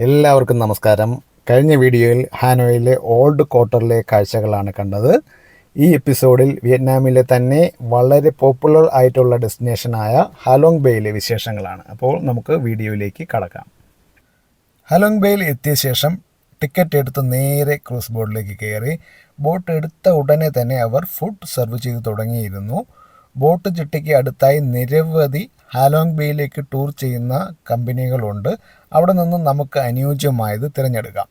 എല്ലാവർക്കും നമസ്കാരം. കഴിഞ്ഞ വീഡിയോയിൽ ഹാനോയിലെ ഓൾഡ് ക്വാർട്ടറിലെ കാഴ്ചകളാണ് കണ്ടത്. ഈ എപ്പിസോഡിൽ വിയറ്റ്നാമിലെ തന്നെ വളരെ പോപ്പുലർ ആയിട്ടുള്ള ഡെസ്റ്റിനേഷനായ ഹാലോങ് ബേയിലെ വിശേഷങ്ങളാണ്. അപ്പോൾ നമുക്ക് വീഡിയോയിലേക്ക് കടക്കാം. ഹാലോങ് ബേയിൽ എത്തിയ ശേഷം ടിക്കറ്റ് എടുത്ത് നേരെ ക്രൂസ് ബോട്ടിലേക്ക് കയറി. ബോട്ട് എടുത്ത ഉടനെ തന്നെ അവർ ഫുഡ് സെർവ് ചെയ്ത് തുടങ്ങിയിരുന്നു. ബോട്ട് ജെട്ടിക്ക് അടുത്തായി നിരവധി ഹാലോങ് ബേയിലേക്ക് ടൂർ ചെയ്യുന്ന കമ്പനികളുണ്ട്. അവിടെ നിന്നും നമുക്ക് അനുയോജ്യമായത് തിരഞ്ഞെടുക്കാം.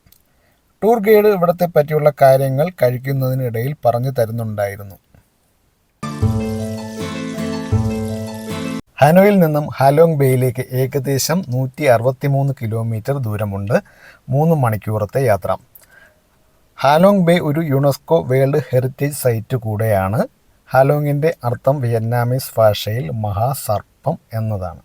ടൂർ ഗൈഡ് ഇവിടത്തെ പറ്റിയുള്ള കാര്യങ്ങൾ കഴിക്കുന്നതിനിടയിൽ പറഞ്ഞു തരുന്നുണ്ടായിരുന്നു. ഹാനോയിൽ നിന്നും ഹാലോങ് ബേയിലേക്ക് ഏകദേശം 163 കിലോമീറ്റർ ദൂരമുണ്ട്. 3 മണിക്കൂറത്തെ യാത്ര. ഹാലോങ് ബേ ഒരു യുനെസ്കോ വേൾഡ് ഹെറിറ്റേജ് സൈറ്റ് കൂടെയാണ്. ഹാലോങ്ങിൻ്റെ അർത്ഥം വിയറ്റ്നാമീസ് ഭാഷയിൽ മഹാസർപ്പം എന്നതാണ്.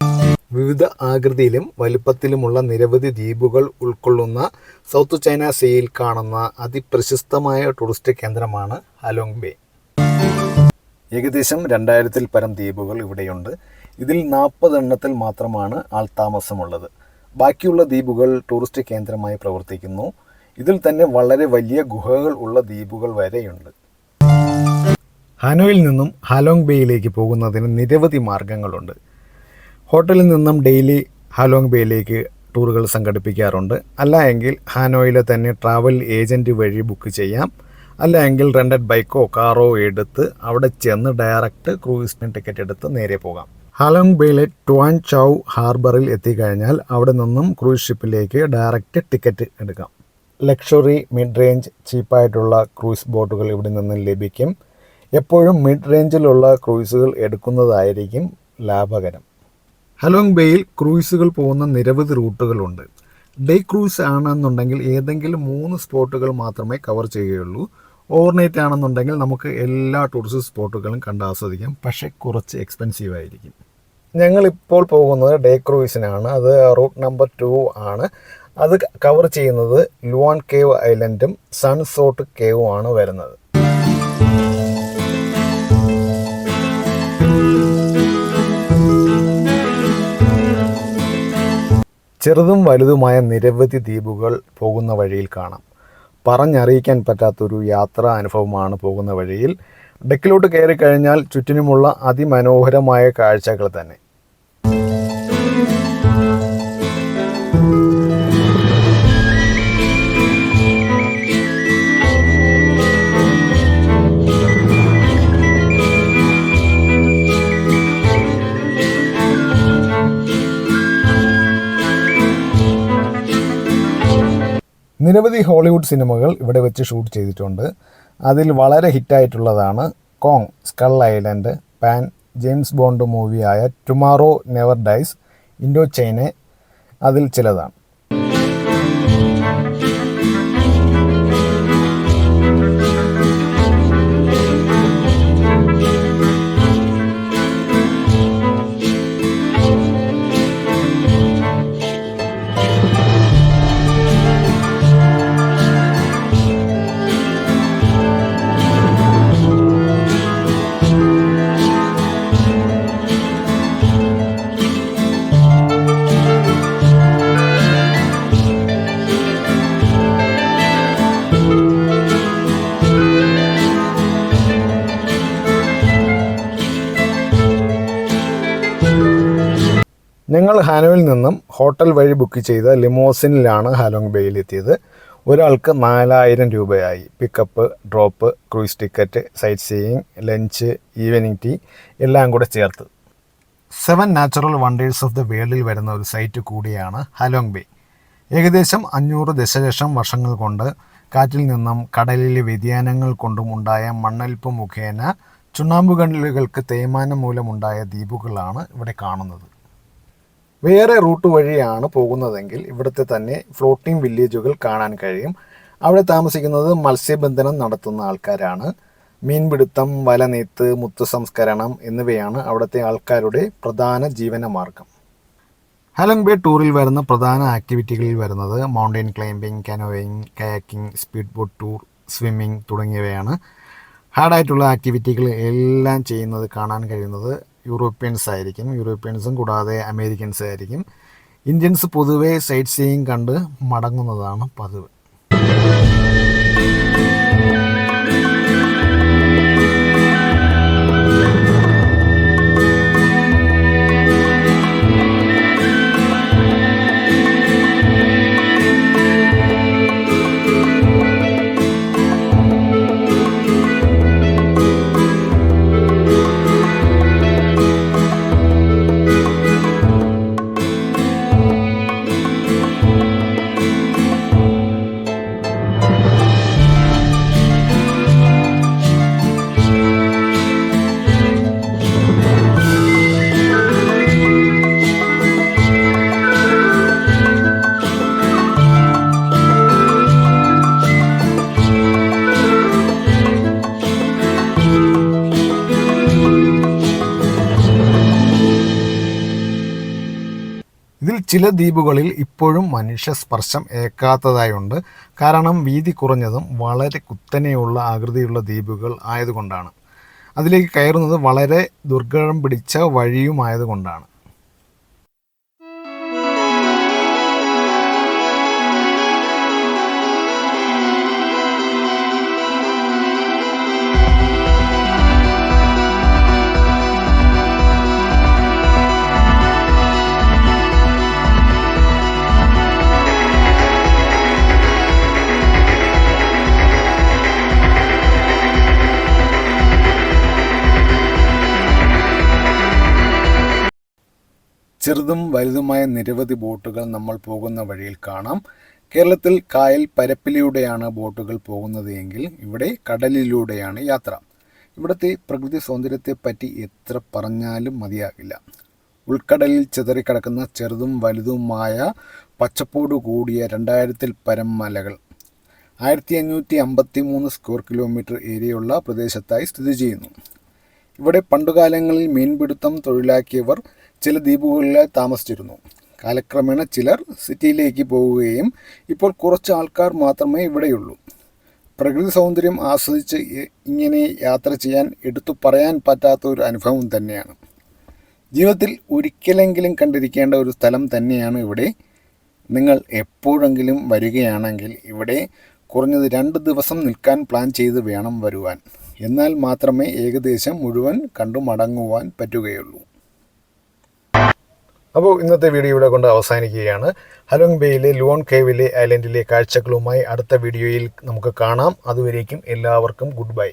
വിവിധ ആകൃതിയിലും വലുപ്പത്തിലുമുള്ള നിരവധി ദ്വീപുകൾ ഉൾക്കൊള്ളുന്ന സൗത്ത് ചൈന സീയിൽ കാണുന്ന അതിപ്രശസ്തമായ ടൂറിസ്റ്റ് കേന്ദ്രമാണ് ഹാലോങ് ബേ. ഏകദേശം 2000-ൽ പരം ദ്വീപുകൾ ഇവിടെയുണ്ട്. ഇതിൽ 40 എണ്ണത്തിൽ മാത്രമാണ് ആൾതാമസമുള്ളത്. ബാക്കിയുള്ള ദ്വീപുകൾ ടൂറിസ്റ്റ് കേന്ദ്രമായി പ്രവർത്തിക്കുന്നു. ഇതിൽ തന്നെ വളരെ വലിയ ഗുഹകൾ ഉള്ള ദ്വീപുകൾ വരെയുണ്ട്. ഹാനോയിൽ നിന്നും ഹാലോങ് ബേയിലേക്ക് പോകുന്നതിന് നിരവധി മാർഗങ്ങളുണ്ട്. ഹോട്ടലിൽ നിന്നും ഡെയിലി ഹാലോങ് ബേയിലേക്ക് ടൂറുകൾ സംഘടിപ്പിക്കാറുണ്ട്. അല്ല എങ്കിൽ ഹാനോയിലെ തന്നെ ട്രാവൽ ഏജൻറ്റ് വഴി ബുക്ക് ചെയ്യാം. അല്ല എങ്കിൽ റെൻ്റഡ് ബൈക്കോ കാറോ എടുത്ത് അവിടെ ചെന്ന് ഡയറക്റ്റ് ക്രൂസിന് ടിക്കറ്റ് എടുത്ത് നേരെ പോകാം. ഹാലോങ് ബേയിലെ ട്വാൻ ചൗ ഹാർബറിൽ എത്തിക്കഴിഞ്ഞാൽ അവിടെ നിന്നും ക്രൂസ് ഷിപ്പിലേക്ക് ഡയറക്റ്റ് ടിക്കറ്റ് എടുക്കാം. ലക്ഷറി, മിഡ് റേഞ്ച്, ചീപ്പായിട്ടുള്ള ക്രൂസ് ബോട്ടുകൾ ഇവിടെ നിന്ന് ലഭിക്കും. എപ്പോഴും മിഡ് റേഞ്ചിലുള്ള ക്രൂയിസുകൾ എടുക്കുന്നതായിരിക്കും ലാഭകരം. ഹാലോങ് ബേയിൽ ക്രൂയിസുകൾ പോകുന്ന നിരവധി റൂട്ടുകളുണ്ട്. ഡേ ക്രൂസ് ആണെന്നുണ്ടെങ്കിൽ ഏതെങ്കിലും 3 സ്പോട്ടുകൾ മാത്രമേ കവർ ചെയ്യുകയുള്ളൂ. ഓവർനൈറ്റ് ആണെന്നുണ്ടെങ്കിൽ നമുക്ക് എല്ലാ ടൂറിസ്റ്റ് സ്പോട്ടുകളും കണ്ടാസ്വദിക്കാം. പക്ഷേ കുറച്ച് എക്സ്പെൻസീവ് ആയിരിക്കും. ഞങ്ങളിപ്പോൾ പോകുന്നത് ഡേ ക്രൂയിസിനാണ്. അത് റൂട്ട് നമ്പർ 2 ആണ്. അത് കവർ ചെയ്യുന്നത് ലുവാൻ കേവ് ഐലൻഡും സൺസോട്ട് കേവും ആണ് വരുന്നത്. ചെറുതും വലുതുമായ നിരവധി ദ്വീപുകൾ പോകുന്ന വഴിയിൽ കാണാം. പറഞ്ഞറിയിക്കാൻ പറ്റാത്തൊരു യാത്രാ അനുഭവമാണ് പോകുന്ന വഴിയിൽ. ഡെക്കിലോട്ട് കയറി കഴിഞ്ഞാൽ ചുറ്റിനുമുള്ള അതിമനോഹരമായ കാഴ്ചകൾ തന്നെ. നിരവധി ഹോളിവുഡ് സിനിമകൾ ഇവിടെ വെച്ച് ഷൂട്ട് ചെയ്തിട്ടുണ്ട്. അതിൽ വളരെ ഹിറ്റായിട്ടുള്ളതാണ് Kong, skull island, Pan, James Bond മൂവിയായ tomorrow never dies, Indochina അതിൽ ചിലതാണ്. ഞങ്ങൾ ഹാനോയിൽ നിന്നും ഹോട്ടൽ വഴി ബുക്ക് ചെയ്ത ലിമോസിനിലാണ് ഹാലോങ് ബേയിൽ എത്തിയത്. ഒരാൾക്ക് 4000 രൂപയായി. Pickup, drop, cruise ticket, sightseeing, lunch, evening tea എല്ലാം കൂടെ ചേർത്ത്. 7 നാച്ചുറൽ വണ്ടേഴ്സ് ഓഫ് ദ വേൾഡിൽ വരുന്ന ഒരു സൈറ്റ് കൂടിയാണ് ഹാലോങ് ബേ. ഏകദേശം 500 ദശലക്ഷം വർഷങ്ങൾ കൊണ്ട് കാറ്റിൽ നിന്നും കടലിലെ വ്യതിയാനങ്ങൾ കൊണ്ടും ഉണ്ടായ മണ്ണൊലിപ്പ് മുഖേന ചുണ്ണാമ്പുകല്ലുകൾക്ക് തേയ്മാനം മൂലമുണ്ടായ ദ്വീപുകളാണ് ഇവിടെ കാണുന്നത്. വേറെ റൂട്ട് വഴിയാണ് പോകുന്നതെങ്കിൽ ഇവിടുത്തെ തന്നെ ഫ്ലോട്ടിംഗ് വില്ലേജുകൾ കാണാൻ കഴിയും. അവിടെ താമസിക്കുന്നത് മത്സ്യബന്ധനം നടത്തുന്ന ആൾക്കാരാണ്. മീൻപിടുത്തം, വലനെയ്ത്ത്, മുത്തു സംസ്കരണം എന്നിവയാണ് അവിടുത്തെ ആൾക്കാരുടെ പ്രധാന ജീവനമാർഗം. ഹാലോങ് ബേ ടൂറിൽ വരുന്ന പ്രധാന ആക്ടിവിറ്റികളിൽ വരുന്നത് mountain climbing, canoeing, kayaking, speed boat tour, swimming തുടങ്ങിയവയാണ്. ഹാർഡായിട്ടുള്ള ആക്ടിവിറ്റികൾ എല്ലാം ചെയ്യുന്നത് കാണാൻ കഴിയുന്നത് യൂറോപ്യൻസ് ആയിരിക്കും. യൂറോപ്യൻസും കൂടാതെ അമേരിക്കൻസ് ആയിരിക്കും. ഇന്ത്യൻസ് പൊതുവെ സൈറ്റ് സീയിങ് കണ്ട് മടങ്ങുന്നതാണ് പതിവ്. ഇതിൽ ചില ദ്വീപുകളിൽ ഇപ്പോഴും മനുഷ്യ സ്പർശം ഏൽക്കാത്തതായുണ്ട്. കാരണം വീതി കുറഞ്ഞതും വളരെ കുത്തനെയുള്ള ആകൃതിയുള്ള ദ്വീപുകൾ ആയതുകൊണ്ടാണ്. അതിലേക്ക് കയറുന്നത് വളരെ ദുർഘടം പിടിച്ച വഴിയുമായതുകൊണ്ടാണ്. ചെറുതും വലുതുമായ നിരവധി ബോട്ടുകൾ നമ്മൾ പോകുന്ന വഴിയിൽ കാണാം. കേരളത്തിൽ കായൽ പരപ്പിലൂടെയാണ് ബോട്ടുകൾ പോകുന്നത് എങ്കിൽ ഇവിടെ കടലിലൂടെയാണ് യാത്ര. ഇവിടുത്തെ പ്രകൃതി സൗന്ദര്യത്തെപ്പറ്റി എത്ര പറഞ്ഞാലും മതിയാകില്ല. ഉൾക്കടലിൽ ചിതറിക്കിടക്കുന്ന ചെറുതും വലുതുമായ പച്ചപ്പോടു കൂടിയ 2000-ൽ പരം മലകൾ 1553 സ്ക്വയർ കിലോമീറ്റർ ഏരിയയുള്ള പ്രദേശത്തായി സ്ഥിതി ചെയ്യുന്നു. ഇവിടെ പണ്ടുകാലങ്ങളിൽ മീൻപിടുത്തം തൊഴിലാക്കിയവർ ചില ദ്വീപുകളിലായി താമസിച്ചിരുന്നു. കാലക്രമേണ ചിലർ സിറ്റിയിലേക്ക് പോവുകയും ഇപ്പോൾ കുറച്ച് ആൾക്കാർ മാത്രമേ ഇവിടെയുള്ളൂ. പ്രകൃതി സൗന്ദര്യം ആസ്വദിച്ച് ഇങ്ങനെ യാത്ര ചെയ്യാൻ എടുത്തു പറയാൻ പറ്റാത്ത ഒരു അനുഭവം തന്നെയാണ്. ജീവിതത്തിൽ ഒരിക്കലെങ്കിലും കണ്ടിരിക്കേണ്ട ഒരു സ്ഥലം തന്നെയാണ് ഇവിടെ. നിങ്ങൾ എപ്പോഴെങ്കിലും വരികയാണെങ്കിൽ ഇവിടെ കുറഞ്ഞത് 2 ദിവസം നിൽക്കാൻ പ്ലാൻ ചെയ്ത് വേണം വരുവാൻ. എന്നാൽ മാത്രമേ ഏകദേശം മുഴുവൻ കണ്ടു മടങ്ങുവാൻ പറ്റുകയുള്ളൂ. അപ്പോൾ ഇന്നത്തെ വീഡിയോ ഇവിടെ കൊണ്ട് അവസാനിക്കുകയാണ്. ഹലോങ് ബേയിലെ ലുവോൺ കേവിലെ ഐലൻഡിലെ കാഴ്ചകളുമായി അടുത്ത വീഡിയോയിൽ നമുക്ക് കാണാം. അതുവരേക്കും എല്ലാവർക്കും ഗുഡ് ബൈ.